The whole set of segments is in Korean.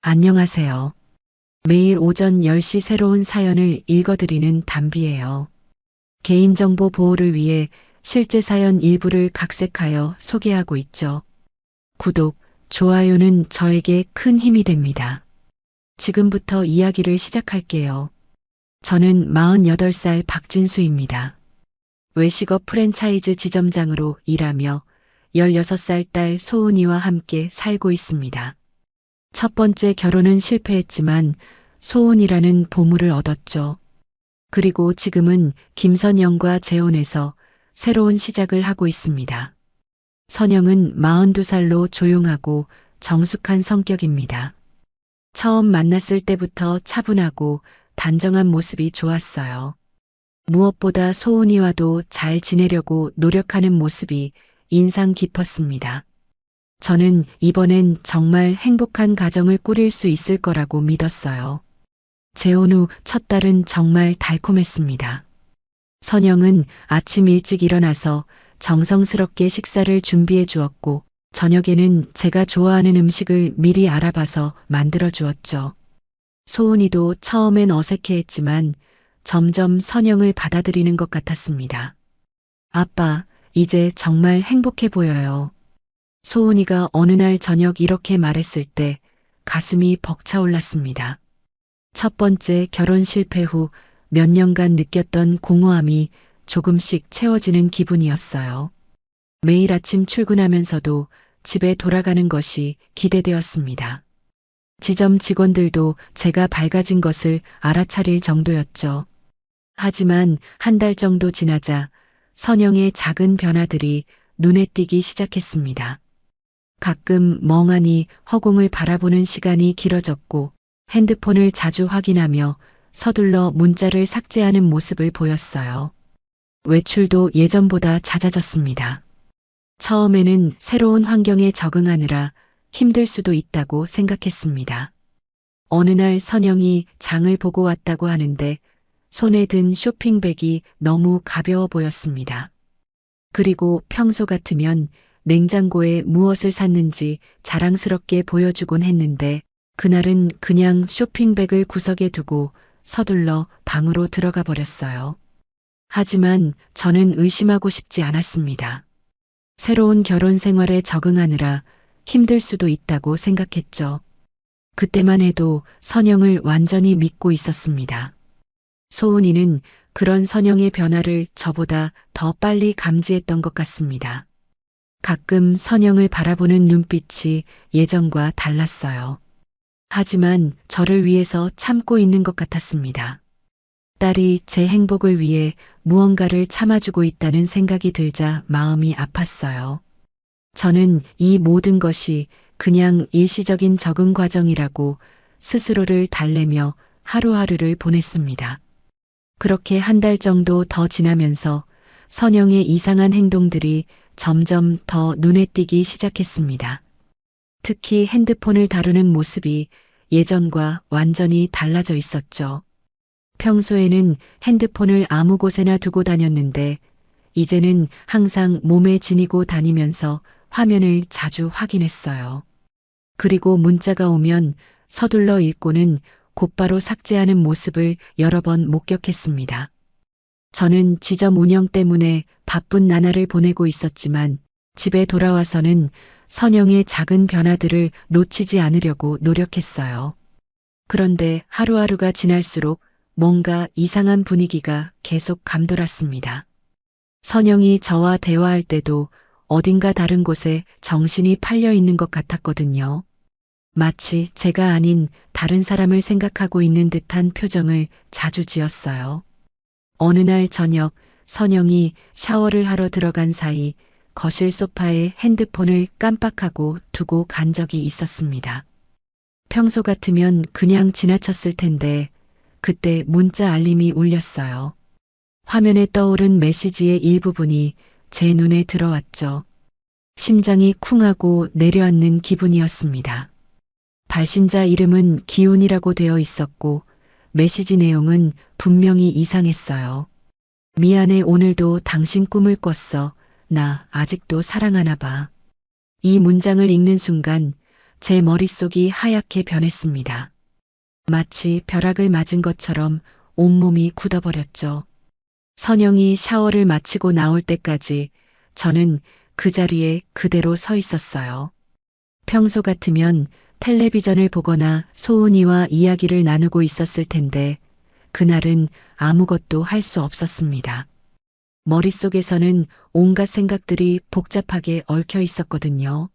안녕하세요. 매일 오전 10시 새로운 사연을 읽어드리는 담비예요. 개인정보 보호를 위해 실제 사연 일부를 각색하여 소개하고 있죠. 구독, 좋아요는 저에게 큰 힘이 됩니다. 지금부터 이야기를 시작할게요. 저는 48살 박진수입니다. 외식업 프랜차이즈 지점장으로 일하며 16살 딸 소은이와 함께 살고 있습니다. 첫 번째 결혼은 실패했지만 소은이라는 보물을 얻었죠. 그리고 지금은 김선영과 재혼해서 새로운 시작을 하고 있습니다. 선영은 42살로 조용하고 정숙한 성격입니다. 처음 만났을 때부터 차분하고 단정한 모습이 좋았어요. 무엇보다 소은이와도 잘 지내려고 노력하는 모습이 인상 깊었습니다. 저는 이번엔 정말 행복한 가정을 꾸릴 수 있을 거라고 믿었어요. 재혼 후 첫 달은 정말 달콤했습니다. 선영은 아침 일찍 일어나서 정성스럽게 식사를 준비해 주었고, 저녁에는 제가 좋아하는 음식을 미리 알아봐서 만들어 주었죠. 소은이도 처음엔 어색해했지만 점점 선영을 받아들이는 것 같았습니다. 아빠, 이제 정말 행복해 보여요. 소은이가 어느 날 저녁 이렇게 말했을 때 가슴이 벅차올랐습니다. 첫 번째 결혼 실패 후 몇 년간 느꼈던 공허함이 조금씩 채워지는 기분이었어요. 매일 아침 출근하면서도 집에 돌아가는 것이 기대되었습니다. 지점 직원들도 제가 밝아진 것을 알아차릴 정도였죠. 하지만 한 달 정도 지나자 선영의 작은 변화들이 눈에 띄기 시작했습니다. 가끔 멍하니 허공을 바라보는 시간이 길어졌고, 핸드폰을 자주 확인하며 서둘러 문자를 삭제하는 모습을 보였어요. 외출도 예전보다 잦아졌습니다. 처음에는 새로운 환경에 적응하느라 힘들 수도 있다고 생각했습니다. 어느 날 선영이 장을 보고 왔다고 하는데 손에 든 쇼핑백이 너무 가벼워 보였습니다. 그리고 평소 같으면 냉장고에 무엇을 샀는지 자랑스럽게 보여주곤 했는데, 그날은 그냥 쇼핑백을 구석에 두고 서둘러 방으로 들어가 버렸어요. 하지만 저는 의심하고 싶지 않았습니다. 새로운 결혼 생활에 적응하느라 힘들 수도 있다고 생각했죠. 그때만 해도 선영을 완전히 믿고 있었습니다. 소은이는 그런 선영의 변화를 저보다 더 빨리 감지했던 것 같습니다. 가끔 선영을 바라보는 눈빛이 예전과 달랐어요. 하지만 저를 위해서 참고 있는 것 같았습니다. 딸이 제 행복을 위해 무언가를 참아주고 있다는 생각이 들자 마음이 아팠어요. 저는 이 모든 것이 그냥 일시적인 적응 과정이라고 스스로를 달래며 하루하루를 보냈습니다. 그렇게 한 달 정도 더 지나면서 선영의 이상한 행동들이 점점 더 눈에 띄기 시작했습니다. 특히 핸드폰을 다루는 모습이 예전과 완전히 달라져 있었죠. 평소에는 핸드폰을 아무 곳에나 두고 다녔는데 이제는 항상 몸에 지니고 다니면서 화면을 자주 확인했어요. 그리고 문자가 오면 서둘러 읽고는 곧바로 삭제하는 모습을 여러 번 목격했습니다. 저는 지점 운영 때문에 바쁜 나날을 보내고 있었지만 집에 돌아와서는 선영의 작은 변화들을 놓치지 않으려고 노력했어요. 그런데 하루하루가 지날수록 뭔가 이상한 분위기가 계속 감돌았습니다. 선영이 저와 대화할 때도 어딘가 다른 곳에 정신이 팔려 있는 것 같았거든요. 마치 제가 아닌 다른 사람을 생각하고 있는 듯한 표정을 자주 지었어요. 어느 날 저녁 선영이 샤워를 하러 들어간 사이 거실 소파에 핸드폰을 깜빡하고 두고 간 적이 있었습니다. 평소 같으면 그냥 지나쳤을 텐데 그때 문자 알림이 울렸어요. 화면에 떠오른 메시지의 일부분이 제 눈에 들어왔죠. 심장이 쿵하고 내려앉는 기분이었습니다. 발신자 이름은 기훈이라고 되어 있었고 메시지 내용은 분명히 이상했어요. 미안해, 오늘도 당신 꿈을 꿨어. 나 아직도 사랑하나 봐. 이 문장을 읽는 순간 제 머릿속이 하얗게 변했습니다. 마치 벼락을 맞은 것처럼 온몸이 굳어버렸죠. 선영이 샤워를 마치고 나올 때까지 저는 그 자리에 그대로 서 있었어요. 평소 같으면 텔레비전을 보거나 소은이와 이야기를 나누고 있었을 텐데 그날은 아무것도 할 수 없었습니다. 머릿속에서는 온갖 생각들이 복잡하게 얽혀 있었거든요.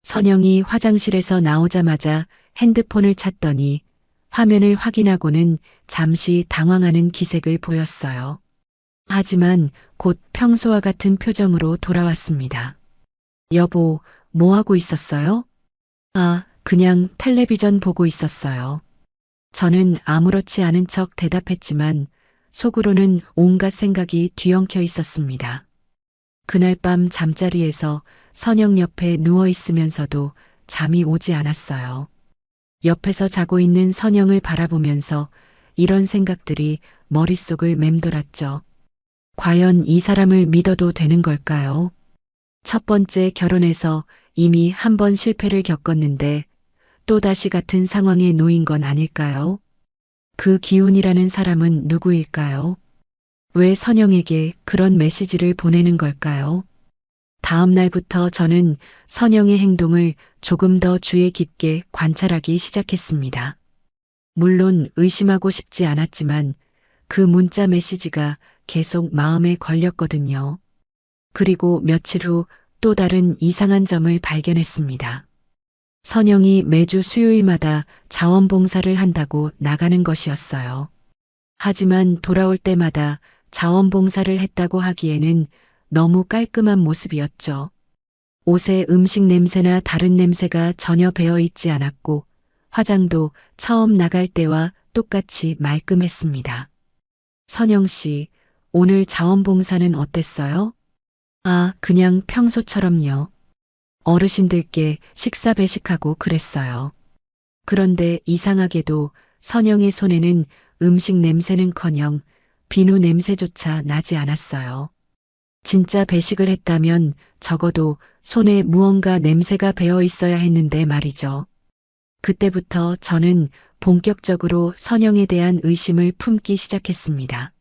선영이 화장실에서 나오자마자 핸드폰을 찾더니 화면을 확인하고는 잠시 당황하는 기색을 보였어요. 하지만 곧 평소와 같은 표정으로 돌아왔습니다. 여보, 뭐 하고 있었어요? 아, 그냥 텔레비전 보고 있었어요. 저는 아무렇지 않은 척 대답했지만 속으로는 온갖 생각이 뒤엉켜 있었습니다. 그날 밤 잠자리에서 선영 옆에 누워 있으면서도 잠이 오지 않았어요. 옆에서 자고 있는 선영을 바라보면서 이런 생각들이 머릿속을 맴돌았죠. 과연 이 사람을 믿어도 되는 걸까요? 첫 번째 결혼해서 이미 한 번 실패를 겪었는데 또다시 같은 상황에 놓인 건 아닐까요? 그 기훈이라는 사람은 누구일까요? 왜 선영에게 그런 메시지를 보내는 걸까요? 다음 날부터 저는 선영의 행동을 조금 더 주의 깊게 관찰하기 시작했습니다. 물론 의심하고 싶지 않았지만 그 문자 메시지가 계속 마음에 걸렸거든요. 그리고 며칠 후 또 다른 이상한 점을 발견했습니다. 선영이 매주 수요일마다 자원봉사를 한다고 나가는 것이었어요. 하지만 돌아올 때마다 자원봉사를 했다고 하기에는 너무 깔끔한 모습이었죠. 옷에 음식 냄새나 다른 냄새가 전혀 배어 있지 않았고 화장도 처음 나갈 때와 똑같이 말끔했습니다. 선영 씨, 오늘 자원봉사는 어땠어요? 아, 그냥 평소처럼요. 어르신들께 식사 배식하고 그랬어요. 그런데 이상하게도 선영의 손에는 음식 냄새는커녕 비누 냄새조차 나지 않았어요. 진짜 배식을 했다면 적어도 손에 무언가 냄새가 배어 있어야 했는데 말이죠. 그때부터 저는 본격적으로 선영에 대한 의심을 품기 시작했습니다.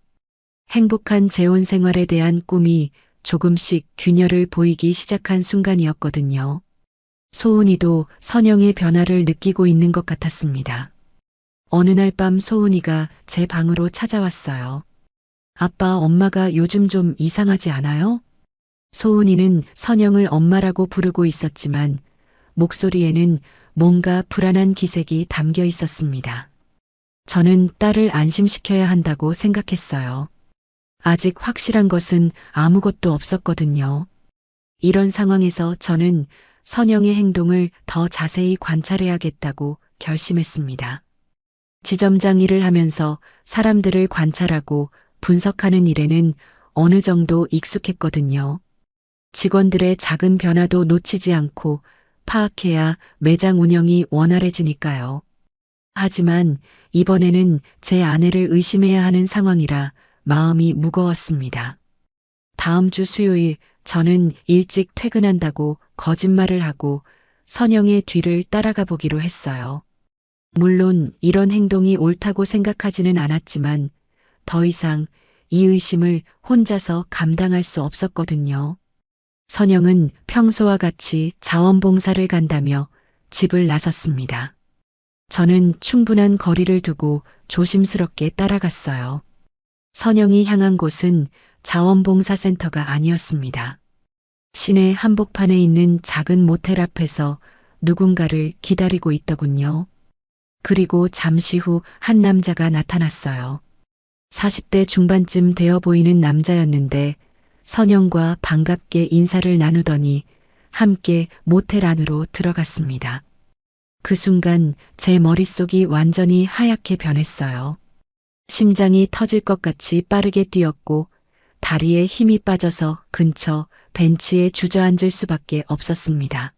행복한 재혼 생활에 대한 꿈이 조금씩 균열을 보이기 시작한 순간이었거든요. 소은이도 선영의 변화를 느끼고 있는 것 같았습니다. 어느 날 밤 소은이가 제 방으로 찾아왔어요. 아빠, 엄마가 요즘 좀 이상하지 않아요? 소은이는 선영을 엄마라고 부르고 있었지만 목소리에는 뭔가 불안한 기색이 담겨 있었습니다. 저는 딸을 안심시켜야 한다고 생각했어요. 아직 확실한 것은 아무것도 없었거든요. 이런 상황에서 저는 선영의 행동을 더 자세히 관찰해야겠다고 결심했습니다. 지점장 일을 하면서 사람들을 관찰하고 분석하는 일에는 어느 정도 익숙했거든요. 직원들의 작은 변화도 놓치지 않고 파악해야 매장 운영이 원활해지니까요. 하지만 이번에는 제 아내를 의심해야 하는 상황이라 마음이 무거웠습니다. 다음 주 수요일 저는 일찍 퇴근한다고 거짓말을 하고 선영의 뒤를 따라가 보기로 했어요. 물론 이런 행동이 옳다고 생각하지는 않았지만 더 이상 이 의심을 혼자서 감당할 수 없었거든요. 선영은 평소와 같이 자원봉사를 간다며 집을 나섰습니다. 저는 충분한 거리를 두고 조심스럽게 따라갔어요. 선영이 향한 곳은 자원봉사센터가 아니었습니다. 시내 한복판에 있는 작은 모텔 앞에서 누군가를 기다리고 있더군요. 그리고 잠시 후 한 남자가 나타났어요. 40대 중반쯤 되어 보이는 남자였는데 선영과 반갑게 인사를 나누더니 함께 모텔 안으로 들어갔습니다. 그 순간 제 머릿속이 완전히 하얗게 변했어요. 심장이 터질 것 같이 빠르게 뛰었고 다리에 힘이 빠져서 근처 벤치에 주저앉을 수밖에 없었습니다.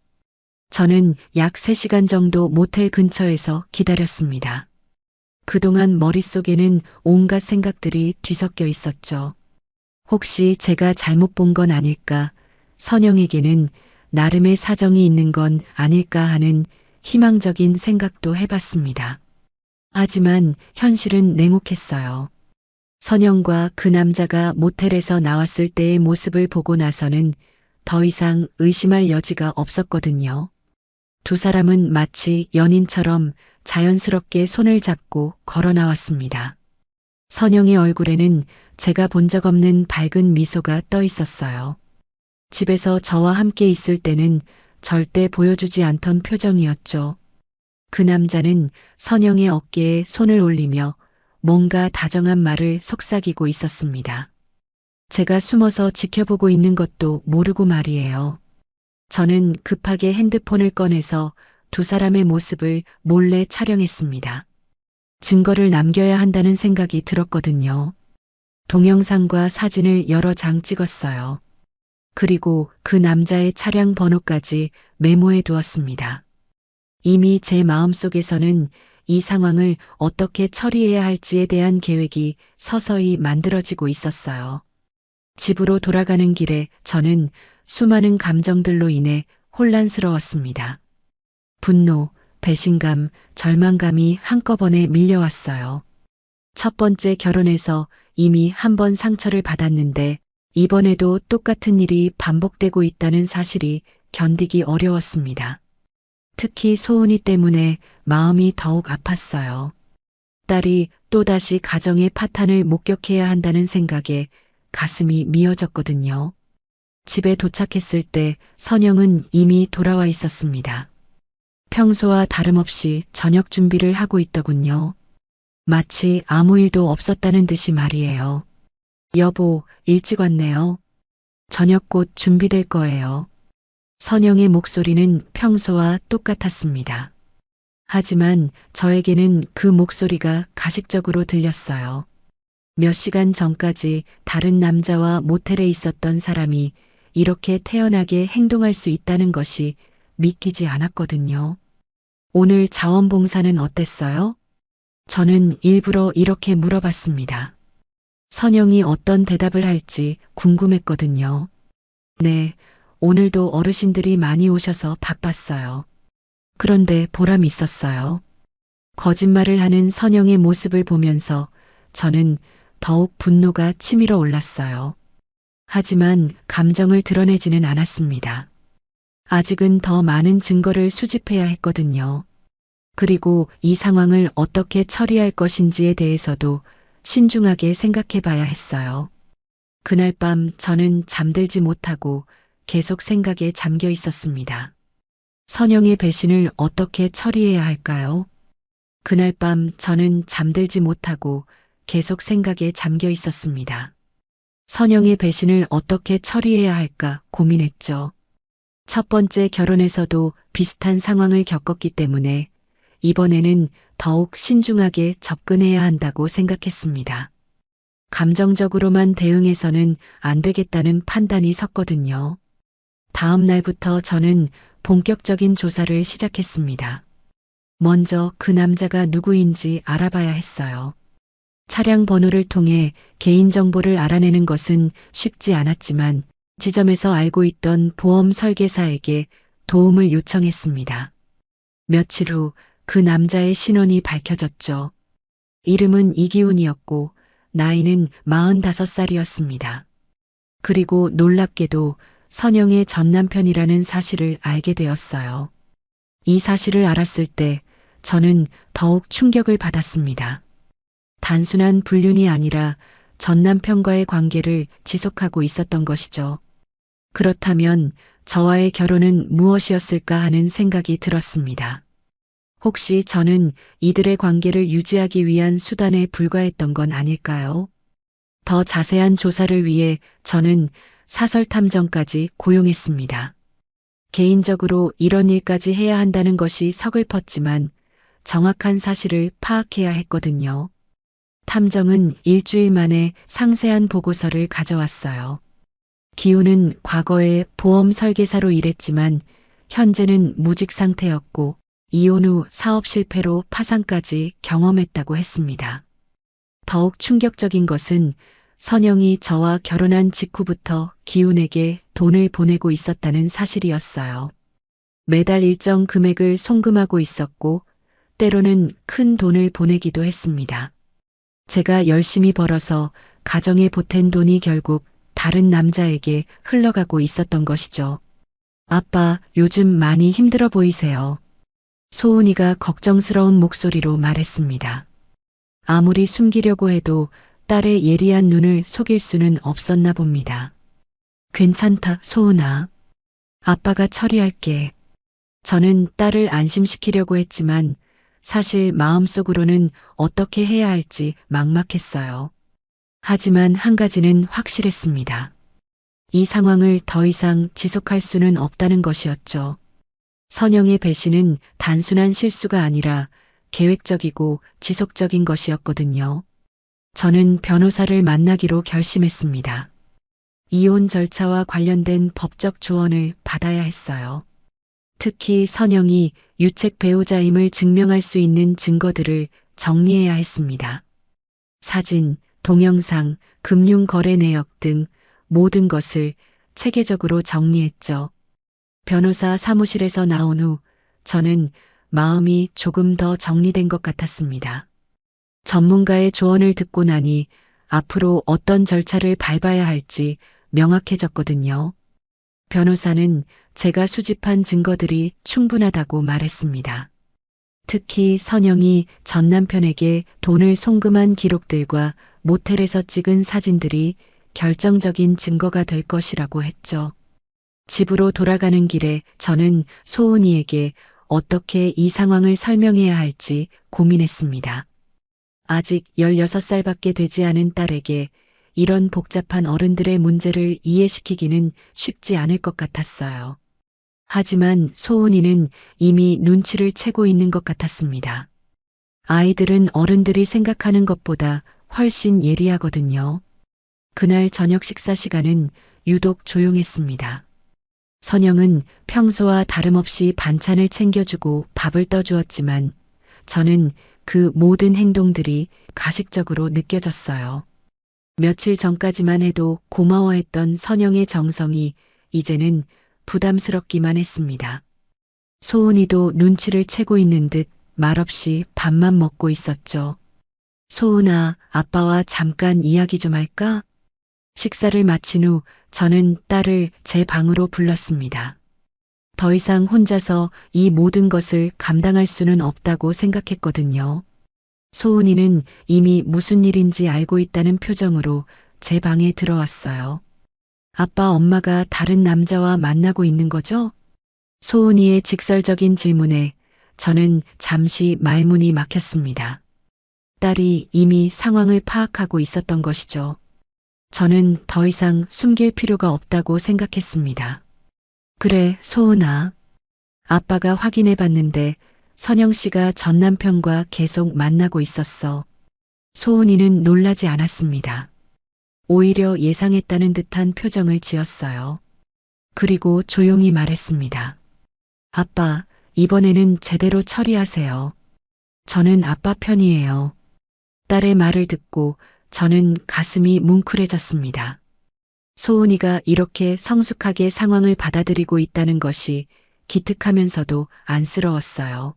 저는 약 3시간 정도 모텔 근처에서 기다렸습니다. 그동안 머릿속에는 온갖 생각들이 뒤섞여 있었죠. 혹시 제가 잘못 본 건 아닐까, 선영에게는 나름의 사정이 있는 건 아닐까 하는 희망적인 생각도 해봤습니다. 하지만 현실은 냉혹했어요. 선영과 그 남자가 모텔에서 나왔을 때의 모습을 보고 나서는 더 이상 의심할 여지가 없었거든요. 두 사람은 마치 연인처럼 자연스럽게 손을 잡고 걸어 나왔습니다. 선영의 얼굴에는 제가 본 적 없는 밝은 미소가 떠 있었어요. 집에서 저와 함께 있을 때는 절대 보여주지 않던 표정이었죠. 그 남자는 선영의 어깨에 손을 올리며 뭔가 다정한 말을 속삭이고 있었습니다. 제가 숨어서 지켜보고 있는 것도 모르고 말이에요. 저는 급하게 핸드폰을 꺼내서 두 사람의 모습을 몰래 촬영했습니다. 증거를 남겨야 한다는 생각이 들었거든요. 동영상과 사진을 여러 장 찍었어요. 그리고 그 남자의 차량 번호까지 메모해 두었습니다. 이미 제 마음속에서는 이 상황을 어떻게 처리해야 할지에 대한 계획이 서서히 만들어지고 있었어요. 집으로 돌아가는 길에 저는 수많은 감정들로 인해 혼란스러웠습니다. 분노, 배신감, 절망감이 한꺼번에 밀려왔어요. 첫 번째 결혼에서 이미 한 번 상처를 받았는데 이번에도 똑같은 일이 반복되고 있다는 사실이 견디기 어려웠습니다. 특히 소은이 때문에 마음이 더욱 아팠어요. 딸이 또다시 가정의 파탄을 목격해야 한다는 생각에 가슴이 미어졌거든요. 집에 도착했을 때 선영은 이미 돌아와 있었습니다. 평소와 다름없이 저녁 준비를 하고 있더군요. 마치 아무 일도 없었다는 듯이 말이에요. 여보, 일찍 왔네요. 저녁 곧 준비될 거예요. 선영의 목소리는 평소와 똑같았습니다. 하지만 저에게는 그 목소리가 가식적으로 들렸어요. 몇 시간 전까지 다른 남자와 모텔에 있었던 사람이 이렇게 태연하게 행동할 수 있다는 것이 믿기지 않았거든요. 오늘 자원봉사는 어땠어요? 저는 일부러 이렇게 물어봤습니다. 선영이 어떤 대답을 할지 궁금했거든요. 네, 오늘도 어르신들이 많이 오셔서 바빴어요. 그런데 보람이 있었어요. 거짓말을 하는 선영의 모습을 보면서 저는 더욱 분노가 치밀어 올랐어요. 하지만 감정을 드러내지는 않았습니다. 아직은 더 많은 증거를 수집해야 했거든요. 그리고 이 상황을 어떻게 처리할 것인지에 대해서도 신중하게 생각해 봐야 했어요. 그날 밤 저는 잠들지 못하고 계속 생각에 잠겨 있었습니다. 선영의 배신을 어떻게 처리해야 할까요? 그날 밤 저는 잠들지 못하고 계속 생각에 잠겨 있었습니다. 선영의 배신을 어떻게 처리해야 할까 고민했죠. 첫 번째 결혼에서도 비슷한 상황을 겪었기 때문에 이번에는 더욱 신중하게 접근해야 한다고 생각했습니다. 감정적으로만 대응해서는 안 되겠다는 판단이 섰거든요. 다음 날부터 저는 본격적인 조사를 시작했습니다. 먼저 그 남자가 누구인지 알아봐야 했어요. 차량 번호를 통해 개인정보를 알아내는 것은 쉽지 않았지만 지점에서 알고 있던 보험 설계사에게 도움을 요청했습니다. 며칠 후 그 남자의 신원이 밝혀졌죠. 이름은 이기훈이었고 나이는 45살이었습니다. 그리고 놀랍게도 선영의 전남편이라는 사실을 알게 되었어요. 이 사실을 알았을 때 저는 더욱 충격을 받았습니다. 단순한 불륜이 아니라 전남편과의 관계를 지속하고 있었던 것이죠. 그렇다면 저와의 결혼은 무엇이었을까 하는 생각이 들었습니다. 혹시 저는 이들의 관계를 유지하기 위한 수단에 불과했던 건 아닐까요? 더 자세한 조사를 위해 저는 사설탐정까지 고용했습니다. 개인적으로 이런 일까지 해야 한다는 것이 서글펐지만 정확한 사실을 파악해야 했거든요. 탐정은 일주일 만에 상세한 보고서를 가져왔어요. 기훈은 과거에 보험 설계사로 일했지만 현재는 무직 상태였고 이혼 후 사업 실패로 파산까지 경험했다고 했습니다. 더욱 충격적인 것은 선영이 저와 결혼한 직후부터 기훈에게 돈을 보내고 있었다는 사실이었어요. 매달 일정 금액을 송금하고 있었고, 때로는 큰 돈을 보내기도 했습니다. 제가 열심히 벌어서 가정에 보탠 돈이 결국 다른 남자에게 흘러가고 있었던 것이죠. 아빠, 요즘 많이 힘들어 보이세요. 소은이가 걱정스러운 목소리로 말했습니다. 아무리 숨기려고 해도 딸의 예리한 눈을 속일 수는 없었나 봅니다. 괜찮다, 소은아. 아빠가 처리할게. 저는 딸을 안심시키려고 했지만 사실 마음속으로는 어떻게 해야 할지 막막했어요. 하지만 한 가지는 확실했습니다. 이 상황을 더 이상 지속할 수는 없다는 것이었죠. 선영의 배신은 단순한 실수가 아니라 계획적이고 지속적인 것이었거든요. 저는 변호사를 만나기로 결심했습니다. 이혼 절차와 관련된 법적 조언을 받아야 했어요. 특히 선영이 유책 배우자임을 증명할 수 있는 증거들을 정리해야 했습니다. 사진, 동영상, 금융거래 내역 등 모든 것을 체계적으로 정리했죠. 변호사 사무실에서 나온 후 저는 마음이 조금 더 정리된 것 같았습니다. 전문가의 조언을 듣고 나니 앞으로 어떤 절차를 밟아야 할지 명확해졌거든요. 변호사는 제가 수집한 증거들이 충분하다고 말했습니다. 특히 선영이 전 남편에게 돈을 송금한 기록들과 모텔에서 찍은 사진들이 결정적인 증거가 될 것이라고 했죠. 집으로 돌아가는 길에 저는 소은이에게 어떻게 이 상황을 설명해야 할지 고민했습니다. 아직 16살밖에 되지 않은 딸에게 이런 복잡한 어른들의 문제를 이해시키기는 쉽지 않을 것 같았어요. 하지만 소은이는 이미 눈치를 채고 있는 것 같았습니다. 아이들은 어른들이 생각하는 것보다 훨씬 예리하거든요. 그날 저녁 식사 시간은 유독 조용했습니다. 선영은 평소와 다름없이 반찬을 챙겨주고 밥을 떠주었지만 저는 그 모든 행동들이 가식적으로 느껴졌어요. 며칠 전까지만 해도 고마워했던 선영의 정성이 이제는 부담스럽기만 했습니다. 소은이도 눈치를 채고 있는 듯 말없이 밥만 먹고 있었죠. 소은아, 아빠와 잠깐 이야기 좀 할까? 식사를 마친 후 저는 딸을 제 방으로 불렀습니다. 더 이상 혼자서 이 모든 것을 감당할 수는 없다고 생각했거든요. 소은이는 이미 무슨 일인지 알고 있다는 표정으로 제 방에 들어왔어요. 아빠, 엄마가 다른 남자와 만나고 있는 거죠? 소은이의 직설적인 질문에 저는 잠시 말문이 막혔습니다. 딸이 이미 상황을 파악하고 있었던 것이죠. 저는 더 이상 숨길 필요가 없다고 생각했습니다. 그래, 소은아. 아빠가 확인해 봤는데 선영 씨가 전 남편과 계속 만나고 있었어. 소은이는 놀라지 않았습니다. 오히려 예상했다는 듯한 표정을 지었어요. 그리고 조용히 말했습니다. 아빠, 이번에는 제대로 처리하세요. 저는 아빠 편이에요. 딸의 말을 듣고 저는 가슴이 뭉클해졌습니다. 소은이가 이렇게 성숙하게 상황을 받아들이고 있다는 것이 기특하면서도 안쓰러웠어요.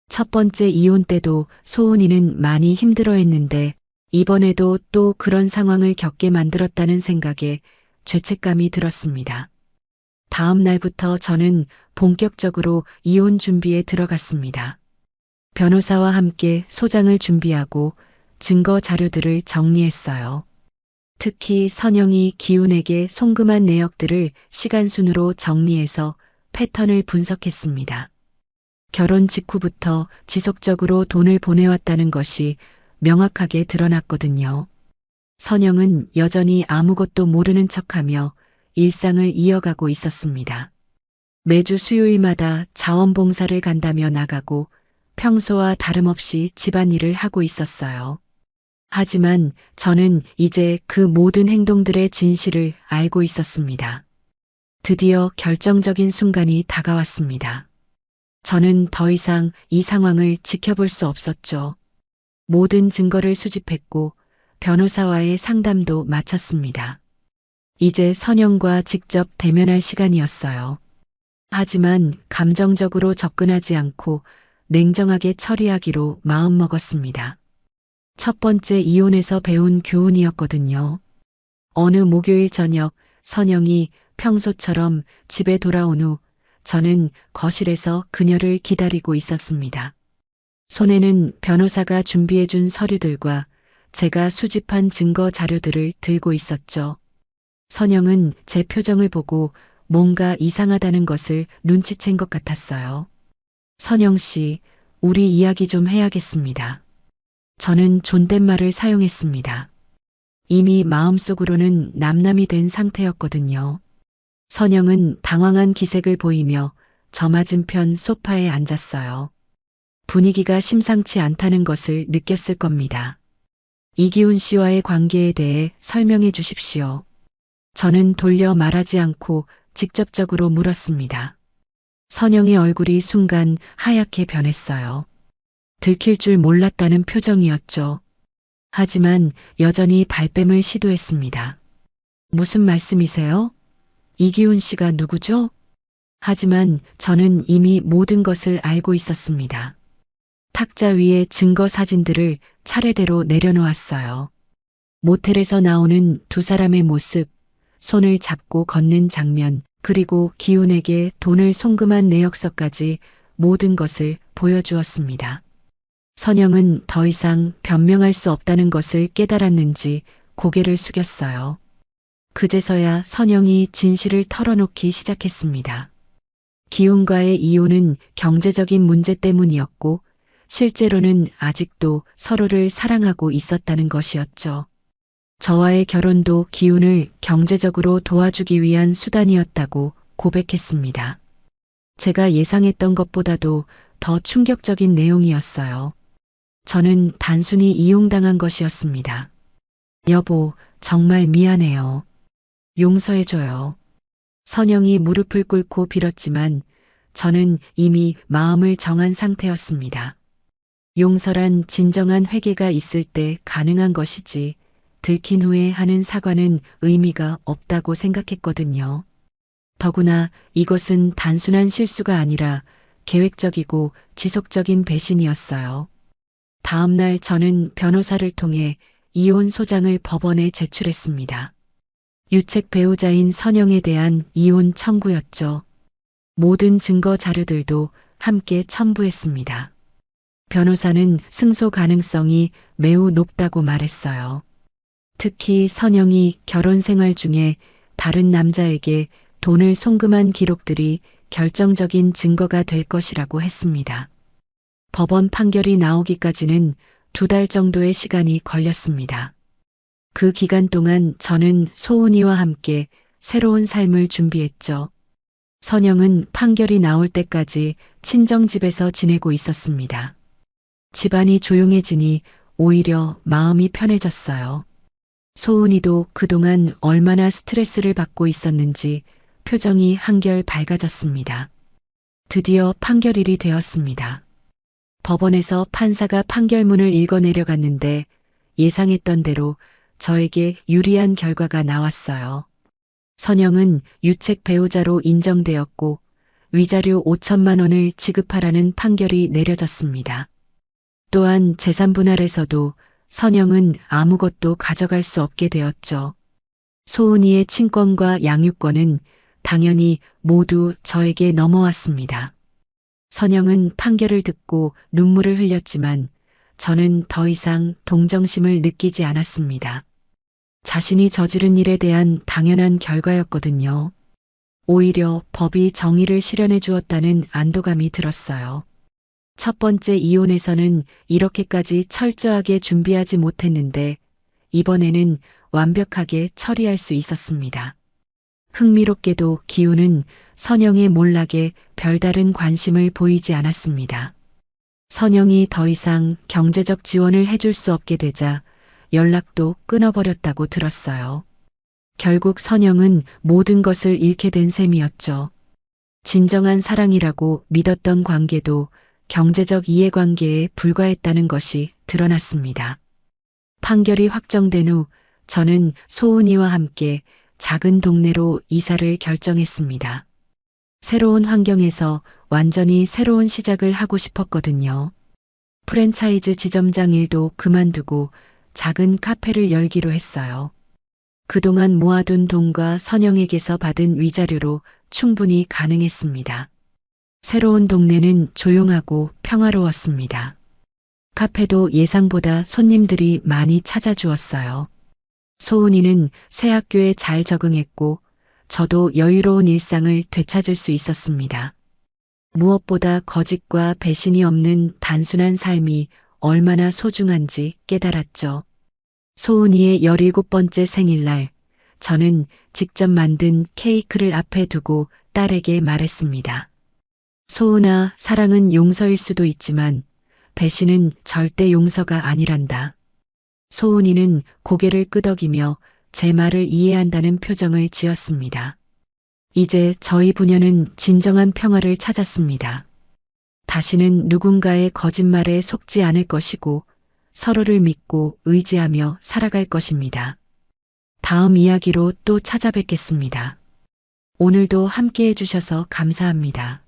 첫 번째 이혼 때도 소은이는 많이 힘들어했는데 이번에도 또 그런 상황을 겪게 만들었다는 생각에 죄책감이 들었습니다. 다음 날부터 저는 본격적으로 이혼 준비에 들어갔습니다. 변호사와 함께 소장을 준비하고 증거 자료들을 정리했어요. 특히 선영이 기훈에게 송금한 내역들을 시간순으로 정리해서 패턴을 분석했습니다. 결혼 직후부터 지속적으로 돈을 보내왔다는 것이 명확하게 드러났거든요. 선영은 여전히 아무것도 모르는 척하며 일상을 이어가고 있었습니다. 매주 수요일마다 자원봉사를 간다며 나가고 평소와 다름없이 집안일을 하고 있었어요. 하지만 저는 이제 그 모든 행동들의 진실을 알고 있었습니다. 드디어 결정적인 순간이 다가왔습니다. 저는 더 이상 이 상황을 지켜볼 수 없었죠. 모든 증거를 수집했고 변호사와의 상담도 마쳤습니다. 이제 선영과 직접 대면할 시간이었어요. 하지만 감정적으로 접근하지 않고 냉정하게 처리하기로 마음먹었습니다. 첫 번째 이혼에서 배운 교훈이었거든요. 어느 목요일 저녁 선영이 평소처럼 집에 돌아온 후 저는 거실에서 그녀를 기다리고 있었습니다. 손에는 변호사가 준비해준 서류들과 제가 수집한 증거 자료들을 들고 있었죠. 선영은 제 표정을 보고 뭔가 이상하다는 것을 눈치챈 것 같았어요. 선영 씨, 우리 이야기 좀 해야겠습니다. 저는 존댓말을 사용했습니다. 이미 마음속으로는 남남이 된 상태였거든요. 선영은 당황한 기색을 보이며 저 맞은편 소파에 앉았어요. 분위기가 심상치 않다는 것을 느꼈을 겁니다. 이기훈 씨와의 관계에 대해 설명해 주십시오. 저는 돌려 말하지 않고 직접적으로 물었습니다. 선영의 얼굴이 순간 하얗게 변했어요. 들킬 줄 몰랐다는 표정이었죠. 하지만 여전히 발뺌을 시도했습니다. 무슨 말씀이세요? 이기훈 씨가 누구죠? 하지만 저는 이미 모든 것을 알고 있었습니다. 탁자 위에 증거 사진들을 차례대로 내려놓았어요. 모텔에서 나오는 두 사람의 모습, 손을 잡고 걷는 장면, 그리고 기훈에게 돈을 송금한 내역서까지 모든 것을 보여주었습니다. 선영은 더 이상 변명할 수 없다는 것을 깨달았는지 고개를 숙였어요. 그제서야 선영이 진실을 털어놓기 시작했습니다. 기훈과의 이혼은 경제적인 문제 때문이었고 실제로는 아직도 서로를 사랑하고 있었다는 것이었죠. 저와의 결혼도 기훈을 경제적으로 도와주기 위한 수단이었다고 고백했습니다. 제가 예상했던 것보다도 더 충격적인 내용이었어요. 저는 단순히 이용당한 것이었습니다. 여보, 정말 미안해요. 용서해줘요. 선영이 무릎을 꿇고 빌었지만 저는 이미 마음을 정한 상태였습니다. 용서란 진정한 회개가 있을 때 가능한 것이지 들킨 후에 하는 사과는 의미가 없다고 생각했거든요. 더구나 이것은 단순한 실수가 아니라 계획적이고 지속적인 배신이었어요. 다음 날 저는 변호사를 통해 이혼 소장을 법원에 제출했습니다. 유책 배우자인 선영에 대한 이혼 청구였죠. 모든 증거 자료들도 함께 첨부했습니다. 변호사는 승소 가능성이 매우 높다고 말했어요. 특히 선영이 결혼 생활 중에 다른 남자에게 돈을 송금한 기록들이 결정적인 증거가 될 것이라고 했습니다. 법원 판결이 나오기까지는 2달 정도의 시간이 걸렸습니다. 그 기간 동안 저는 소은이와 함께 새로운 삶을 준비했죠. 선영은 판결이 나올 때까지 친정집에서 지내고 있었습니다. 집안이 조용해지니 오히려 마음이 편해졌어요. 소은이도 그동안 얼마나 스트레스를 받고 있었는지 표정이 한결 밝아졌습니다. 드디어 판결일이 되었습니다. 법원에서 판사가 판결문을 읽어 내려갔는데 예상했던 대로 저에게 유리한 결과가 나왔어요. 선영은 유책 배우자로 인정되었고 위자료 5천만 원을 지급하라는 판결이 내려졌습니다. 또한 재산 분할에서도 선영은 아무것도 가져갈 수 없게 되었죠. 소은이의 친권과 양육권은 당연히 모두 저에게 넘어왔습니다. 선영은 판결을 듣고 눈물을 흘렸지만 저는 더 이상 동정심을 느끼지 않았습니다. 자신이 저지른 일에 대한 당연한 결과였거든요. 오히려 법이 정의를 실현해 주었다는 안도감이 들었어요. 첫 번째 이혼에서는 이렇게까지 철저하게 준비하지 못했는데 이번에는 완벽하게 처리할 수 있었습니다. 흥미롭게도 기훈은 선영의 몰락에 별다른 관심을 보이지 않았습니다. 선영이 더 이상 경제적 지원을 해줄 수 없게 되자 연락도 끊어버렸다고 들었어요. 결국 선영은 모든 것을 잃게 된 셈이었죠. 진정한 사랑이라고 믿었던 관계도 경제적 이해관계에 불과했다는 것이 드러났습니다. 판결이 확정된 후 저는 소은이와 함께 작은 동네로 이사를 결정했습니다. 새로운 환경에서 완전히 새로운 시작을 하고 싶었거든요. 프랜차이즈 지점장 일도 그만두고 작은 카페를 열기로 했어요. 그동안 모아둔 돈과 선영에게서 받은 위자료로 충분히 가능했습니다. 새로운 동네는 조용하고 평화로웠습니다. 카페도 예상보다 손님들이 많이 찾아주었어요. 소은이는 새 학교에 잘 적응했고 저도 여유로운 일상을 되찾을 수 있었습니다. 무엇보다 거짓과 배신이 없는 단순한 삶이 얼마나 소중한지 깨달았죠. 소은이의 17번째 생일날 저는 직접 만든 케이크를 앞에 두고 딸에게 말했습니다. 소은아, 사랑은 용서일 수도 있지만 배신은 절대 용서가 아니란다. 소은이는 고개를 끄덕이며 제 말을 이해한다는 표정을 지었습니다. 이제 저희 부녀는 진정한 평화를 찾았습니다. 다시는 누군가의 거짓말에 속지 않을 것이고 서로를 믿고 의지하며 살아갈 것입니다. 다음 이야기로 또 찾아뵙겠습니다. 오늘도 함께 해주셔서 감사합니다.